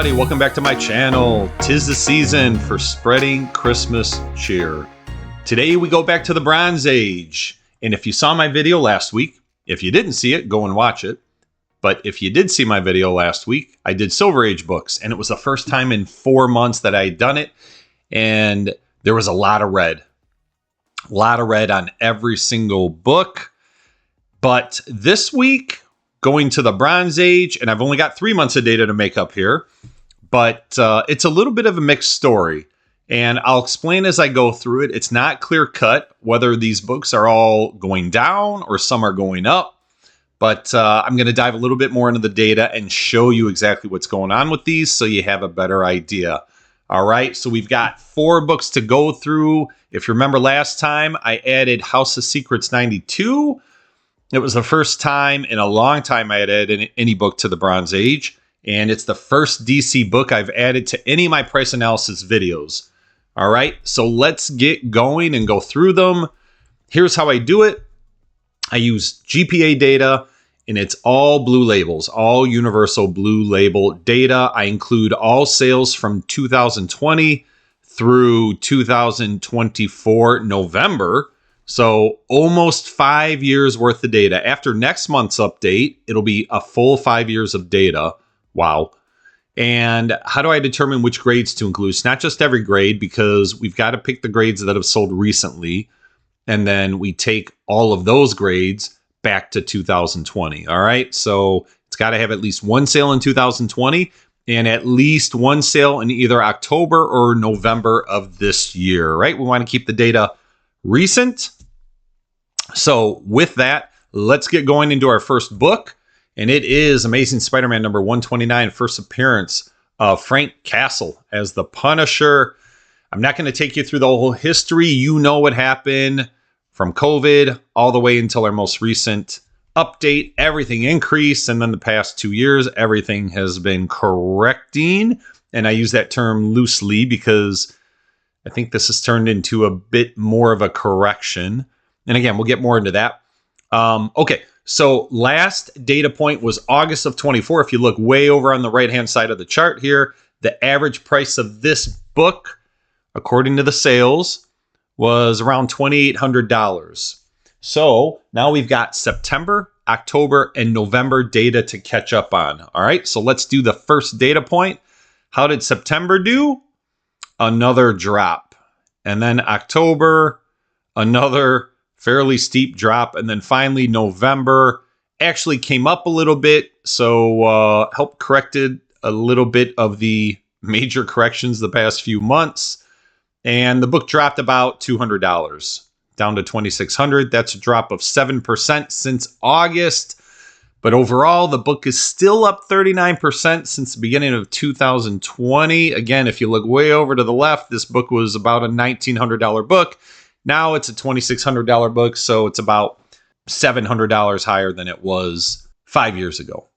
everybody, welcome back to my channel. 'Tis the season for spreading Christmas cheer. Today we go back to the Bronze Age. And if you saw my video last week, if you didn't see it, go and watch it. But if you did see my video last week, I did Silver Age books. And it was the first time in 4 months that I had done it. And there was a lot of red. A lot of red on every single book. But this week, going to the Bronze Age, and I've only got 3 months of data to make up here, but it's a little bit of a mixed story. And I'll explain as I go through it. It's not clear cut whether these books are all going down or some are going up. But I'm going to dive a little bit more into the data and show you exactly what's going on with these so you have a better idea. All right, so we've got 4 books to go through. If you remember last time, I added House of Secrets 92. It was the first time in a long time I had added any book to the Bronze Age. And it's the first DC book I've added to any of my price analysis videos. All right, so let's get going and go through them. Here's how I do it. I use GPA data, and it's all blue labels, all universal blue label data. I include all sales from 2020 through 2024 November. So almost 5 years worth of data. After next month's update, it'll be a full 5 years of data. Wow. And how do I determine which grades to include? It's not just every grade, because we've got to pick the grades that have sold recently. And then we take all of those grades back to 2020. All right. So it's got to have at least one sale in 2020 and at least one sale in either October or November of this year. Right. We want to keep the data recent. So with that, let's get going into our first book. And it is Amazing Spider-Man number 129, first appearance of Frank Castle as the Punisher. I'm not going to take you through the whole history. You know what happened from COVID all the way until our most recent update. Everything increased. And then the past 2 years, everything has been correcting. And I use that term loosely because I think this has turned into a bit more of a correction. And again, we'll get more into that. Okay, so last data point was August of 24. If you look way over on the right-hand side of the chart here, the average price of this book, according to the sales, was around $2,800. So now we've got September, October, and November data to catch up on. All right, so let's do the first data point. How did September do? Another drop. And then October, another fairly steep drop. And then finally, November actually came up a little bit. So helped corrected a little bit of the major corrections the past few months. And the book dropped about $200 down to $2,600. That's a drop of 7% since August. But overall, the book is still up 39% since the beginning of 2020. Again, if you look way over to the left, this book was about a $1,900 book. Now it's a $2,600 book, so it's about $700 higher than it was 5 years ago.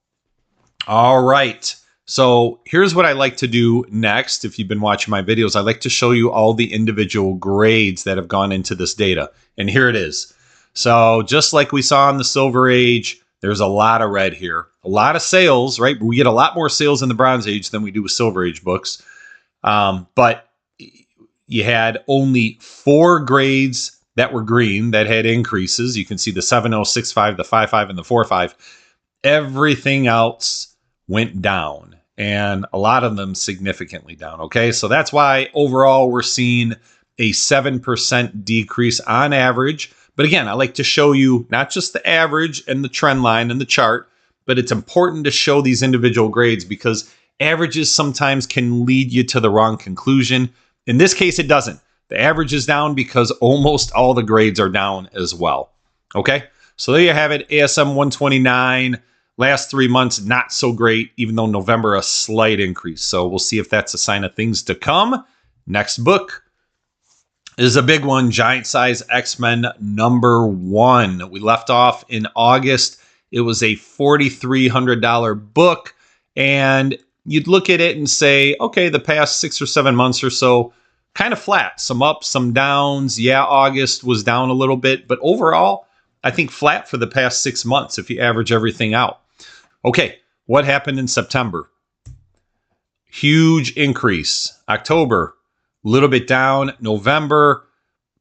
All right, so here's what I like to do next. If you've been watching my videos, I like to show you all the individual grades that have gone into this data. And here it is. So just like we saw in the Silver Age, there's a lot of red here. A lot of sales, right? We get a lot more sales in the Bronze Age than we do with Silver Age books. But you had only 4 grades that were green that had increases. You can see the 7.0, 6.5, the 5.5, and the 4.5. Everything else went down, and a lot of them significantly down. Okay, so that's why overall we're seeing a 7% decrease on average. But again, I like to show you not just the average and the trend line and the chart, but it's important to show these individual grades because averages sometimes can lead you to the wrong conclusion. In this case, it doesn't. The average is down because almost all the grades are down as well. Okay, so there you have it. ASM 129. Last 3 months, not so great, even though November, a slight increase. So we'll see if that's a sign of things to come. Next book is a big one, Giant Size X-Men number 1. We left off in August. It was a $4,300 book. And you'd look at it and say, okay, the past 6 or 7 months or so, kind of flat. Some ups, some downs. Yeah, August was down a little bit. But overall, I think flat for the past 6 months if you average everything out. Okay, what happened in September? huge increase. October, a little bit down. November,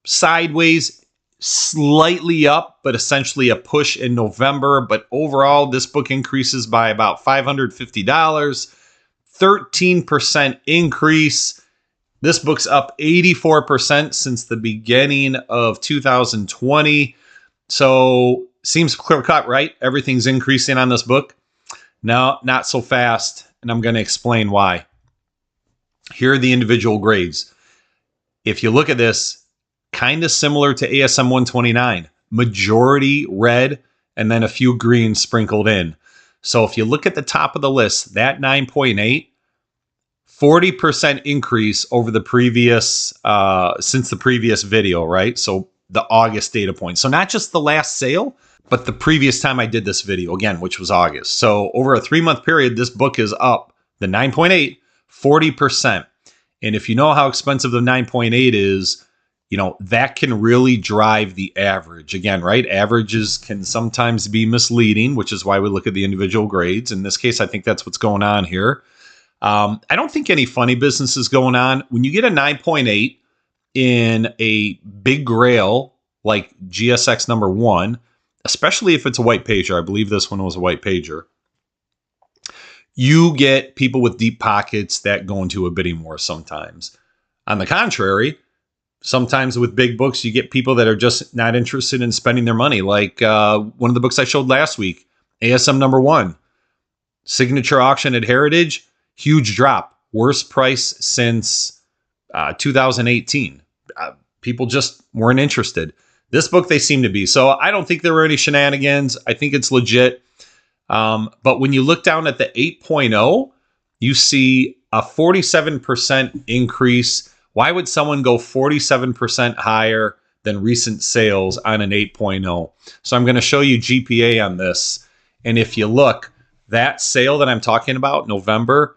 sideways, slightly up, but essentially a push in November. But overall, this book increases by about $550, 13% increase. This book's up 84% since the beginning of 2020. So seems clear cut, right? Everything's increasing on this book. No, not so fast. And I'm going to explain why. Here are the individual grades. If you look at this, kind of similar to ASM 129, majority red and then a few greens sprinkled in. So if you look at the top of the list, that 9.8, 40% increase over the previous, since the previous video, right? So the August data point. So not just the last sale, but the previous time I did this video, again, which was August. So over a 3-month period, this book is up, the 9.8, 40%. And if you know how expensive the 9.8 is, you know, that can really drive the average. Again, right? Averages can sometimes be misleading, which is why we look at the individual grades. In this case, I think that's what's going on here. I don't think any funny business is going on. When you get a 9.8 in a big grail like GSX number 1, especially if it's a white pager, I believe this one was a white pager, you get people with deep pockets that go into a bidding war sometimes. On the contrary, sometimes with big books, you get people that are just not interested in spending their money. Like one of the books I showed last week, ASM number 1, signature auction at Heritage, huge drop, worst price since 2018. People just weren't interested. This book, they seem to be. So I don't think there were any shenanigans. I think it's legit. But when you look down at the 8.0, you see a 47% increase. Why would someone go 47% higher than recent sales on an 8.0? So I'm going to show you GPA on this. And if you look, that sale that I'm talking about, November,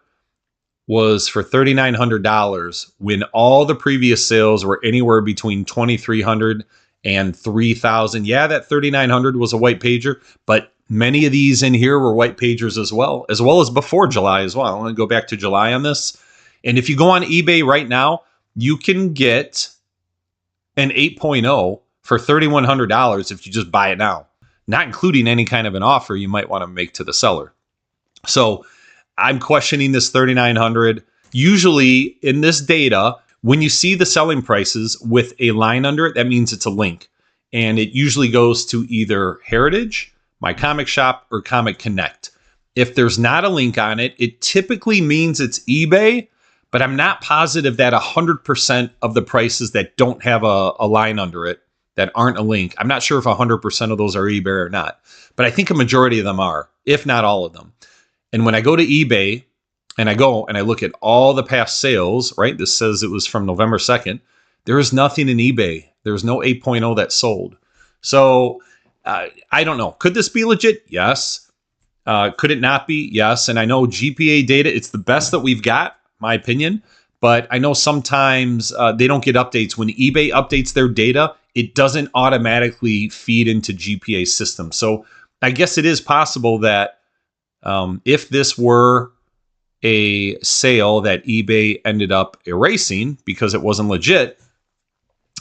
was for $3,900 when all the previous sales were anywhere between $2,300 and $3,000. Yeah, that $3,900 was a white pager, but many of these in here were white pagers as well as before July as well. I want to go back to July on this. And if you go on eBay right now, you can get an 8.0 for $3,100 if you just buy it now, not including any kind of an offer you might want to make to the seller. So I'm questioning this $3,900. Usually in this data, when you see the selling prices with a line under it, that means it's a link. And it usually goes to either Heritage, My Comic Shop, or Comic Connect. If there's not a link on it, it typically means it's eBay, but I'm not positive that 100% of the prices that don't have a line under it, that aren't a link, I'm not sure if 100% of those are eBay or not. But I think a majority of them are, if not all of them. And when I go to eBay and I go and I look at all the past sales, right? This says it was from November 2nd. There is nothing in eBay. There's no 8.0 that sold. So I don't know. Could this be legit? Yes. Could it not be? Yes. And I know GPA data, it's the best that we've got, my opinion. But I know sometimes they don't get updates. When eBay updates their data, it doesn't automatically feed into GPA system. So I guess it is possible that if this were a sale that eBay ended up erasing because it wasn't legit,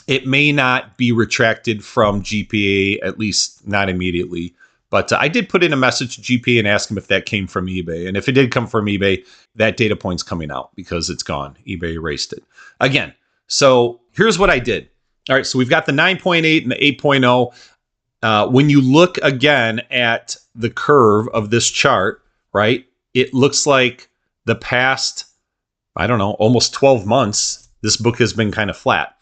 it may not be retracted from GPA, at least not immediately. But I did put in a message to GPA and ask them if that came from eBay. And if it did come from eBay, that data point's coming out because it's gone. eBay erased it. Again, so here's what I did. All right, so we've got the 9.8 and the 8.0. When you look again at the curve of this chart, right, it looks like the past, I don't know, almost 12 months, this book has been kind of flat.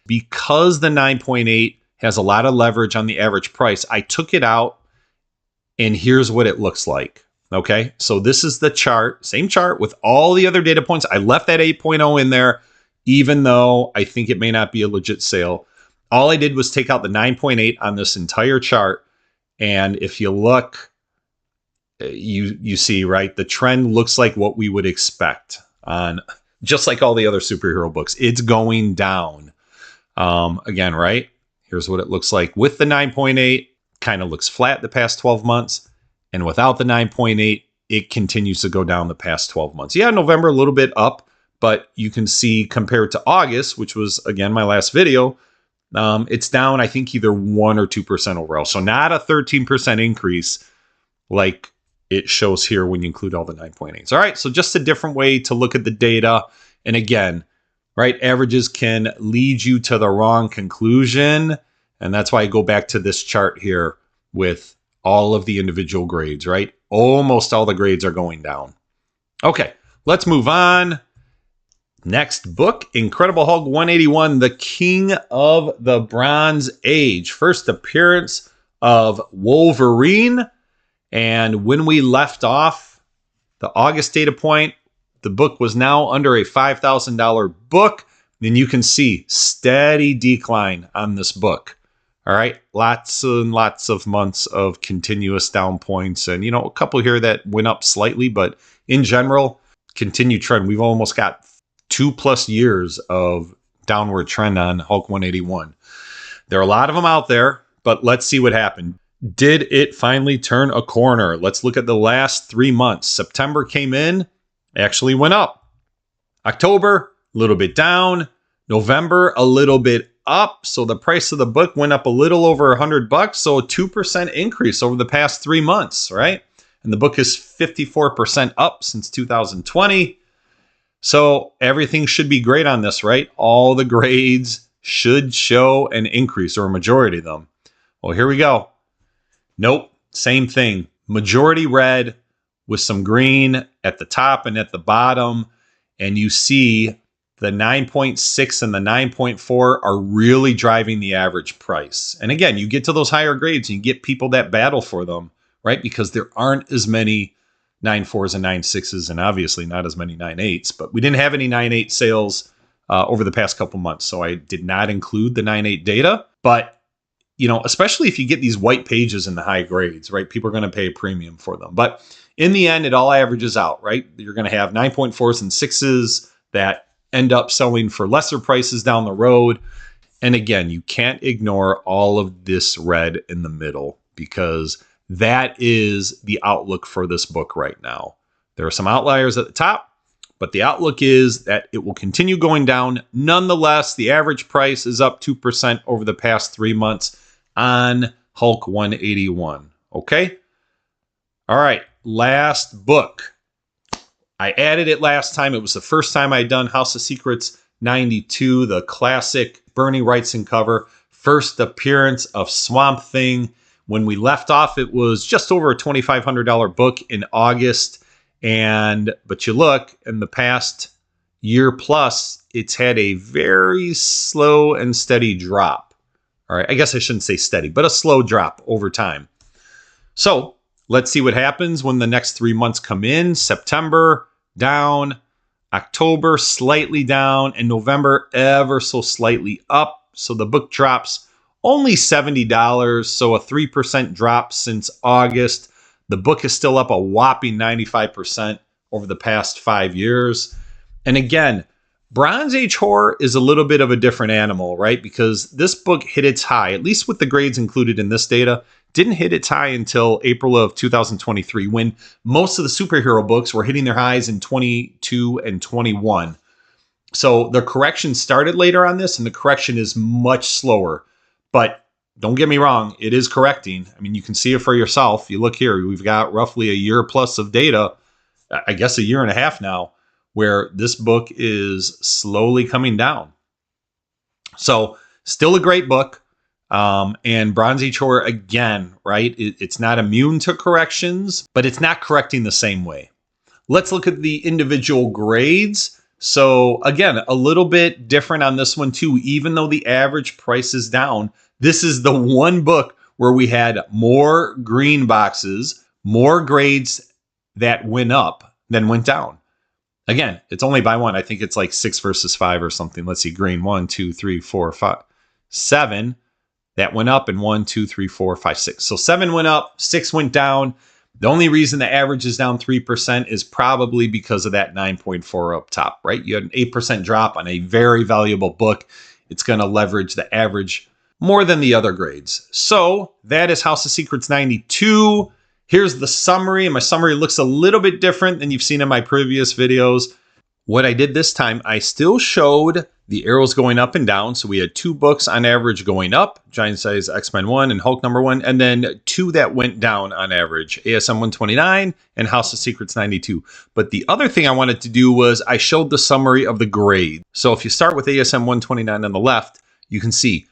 Because the 9.8 has a lot of leverage on the average price, I took it out, and here's what it looks like. Okay, so this is the chart, same chart with all the other data points. I left that 8.0 in there, even though I think it may not be a legit sale. All I did was take out the 9.8 on this entire chart. And if you look, you see, right, the trend looks like what we would expect on just like all the other superhero books. It's going down. Again, right, here's what it looks like with the 9.8. Kind of looks flat the past 12 months. And without the 9.8, it continues to go down the past 12 months. Yeah, November a little bit up, but you can see compared to August, which was, again, my last video, it's down, I think, either 1 or 2% overall. So not a 13% increase like it shows here when you include all the 9.8s. All right, so just a different way to look at the data. And again, right, averages can lead you to the wrong conclusion. And that's why I go back to this chart here with all of the individual grades, right? Almost all the grades are going down. Okay, let's move on. Next book, Incredible Hulk 181, The King of the Bronze Age. First appearance of Wolverine. And when we left off, the August data point, the book was now under a $5,000 book. And you can see steady decline on this book. All right, lots and lots of months of continuous down points. And, a couple here that went up slightly, but in general, continued trend. We've almost got 2+ years of downward trend on Hulk 181. There are a lot of them out there, but let's see what happened. Did it finally turn a corner? Let's look at the last 3 months. September came in, actually went up. October, a little bit down. November, a little bit up. So the price of the book went up a little over $100. So a 2% increase over the past 3 months, right? And the book is 54% up since 2020. So everything should be great on this, right? All the grades should show an increase, or a majority of them. Well, here we go. Nope, same thing. Majority red with some green at the top and at the bottom. And you see the 9.6 and the 9.4 are really driving the average price. And again, you get to those higher grades and you get people that battle for them, right? Because there aren't as many 9.4s and 9.6s, and obviously not as many 9.8s. But we didn't have any 9.8 sales over the past couple months, so I did not include the 9.8 data. But especially if you get these white pages in the high grades, right? People are going to pay a premium for them. But in the end, it all averages out, right? You're going to have 9.4s and 6s that end up selling for lesser prices down the road. And again, you can't ignore all of this red in the middle, because that is the outlook for this book right now. There are some outliers at the top, but the outlook is that it will continue going down. Nonetheless, the average price is up 2% over the past 3 months on Hulk 181. Okay? All right, last book. I added it last time. It was the first time I'd done House of Secrets 92, the classic Bernie Wrightson cover. First appearance of Swamp Thing. When we left off, it was just over a $2,500 book in August. But you look, in the past year plus, it's had a very slow and steady drop. All right, I guess I shouldn't say steady, but a slow drop over time. So let's see what happens when the next 3 months come in. September, down. October, slightly down. And November, ever so slightly up. So the book drops only $70, so a 3% drop since August. The book is still up a whopping 95% over the past 5 years. And again, Bronze Age horror is a little bit of a different animal, right? Because this book hit its high, at least with the grades included in this data, didn't hit its high until April of 2023, when most of the superhero books were hitting their highs in 22 and 21. So the correction started later on this, and the correction is much slower. But don't get me wrong, it is correcting. I mean, you can see it for yourself. You look here, we've got roughly a year plus of data, I guess a year and a half now, where this book is slowly coming down. So still a great book. And Bronze Age horror, again, right? It's not immune to corrections, but it's not correcting the same way. Let's look at the individual grades. So again, a little bit different on this one too. Even though the average price is down, this is the one book where we had more green boxes, more grades that went up than went down. Again, it's only by one. I think it's like 6 versus 5 or something. Let's see, green, 1, 2, 3, 4, 5, 7. That went up, and 1, 2, 3, 4, 5, 6. So 7 went up, 6 went down. The only reason the average is down 3% is probably because of that 9.4 up top, right? You had an 8% drop on a very valuable book. It's going to leverage the average more than the other grades. So that is House of Secrets 92. Here's the summary, and my summary looks a little bit different than you've seen in my previous videos. What I did this time, I still showed the arrows going up and down. So we had 2 books on average going up, Giant Size X-Men 1 and Hulk #1, and then 2 that went down on average, ASM 129 and House of Secrets 92. But the other thing I wanted to do was I showed the summary of the grade. So if you start with ASM 129 on the left, you can see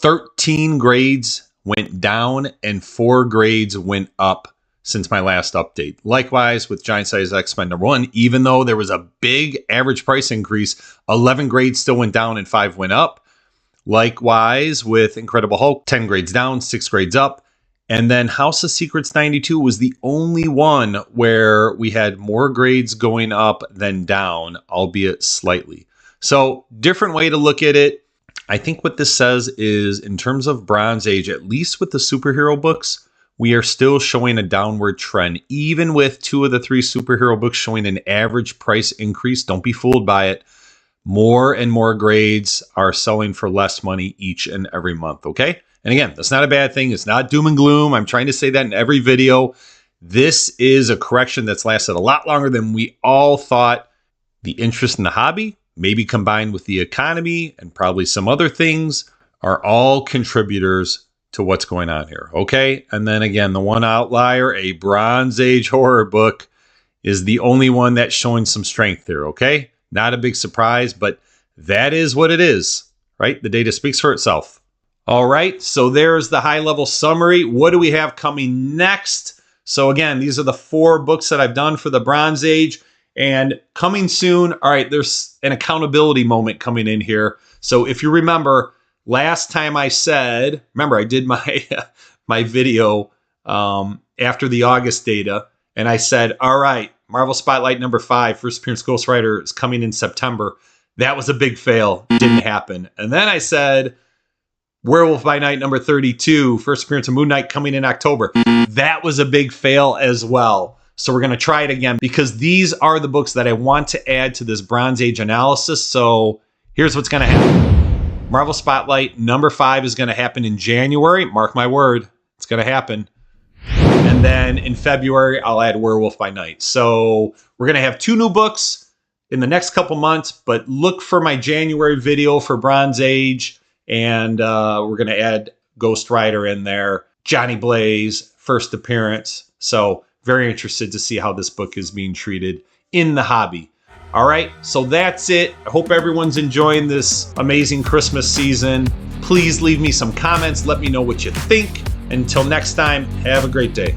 13 grades went down and 4 grades went up since my last update. Likewise with Giant Size X-Men #1, even though there was a big average price increase, 11 grades still went down and 5 went up. Likewise with Incredible Hulk, 10 grades down, 6 grades up. And then House of Secrets 92 was the only one where we had more grades going up than down, albeit slightly. So different way to look at it. I think what this says is in terms of Bronze Age, at least with the superhero books, we are still showing a downward trend, even with 2 of the 3 superhero books showing an average price increase. Don't be fooled by it. More and more grades are selling for less money each and every month, okay? And again, that's not a bad thing. It's not doom and gloom. I'm trying to say that in every video. This is a correction that's lasted a lot longer than we all thought. The interest in the hobby, maybe combined with the economy and probably some other things, are all contributors to what's going on here, okay? And then again, the one outlier, a Bronze Age horror book, is the only one that's showing some strength there, okay? Not a big surprise, but that is what it is, right? The data speaks for itself. All right, so there's the high-level summary. What do we have coming next? So again, these are the 4 books that I've done for the Bronze Age, and coming soon, all right, there's an accountability moment coming in here. So if you remember, last time I said, remember I did my my video after the August data, and I said, all right, Marvel Spotlight #5, first appearance Ghost Rider is coming in September. That was a big fail. Didn't happen. And then I said, Werewolf by Night #32, first appearance of Moon Knight coming in October. That was a big fail as well. So we're going to try it again because these are the books that I want to add to this Bronze Age analysis. So here's what's going to happen. Marvel Spotlight #5 is going to happen in January. Mark my word, it's going to happen. And then in February, I'll add Werewolf by Night. So we're going to have 2 new books in the next couple months, but look for my January video for Bronze Age. And we're going to add Ghost Rider in there, Johnny Blaze, first appearance. So very interested to see how this book is being treated in the hobby. All right, so that's it. I hope everyone's enjoying this amazing Christmas season. Please leave me some comments. Let me know what you think. Until next time, have a great day.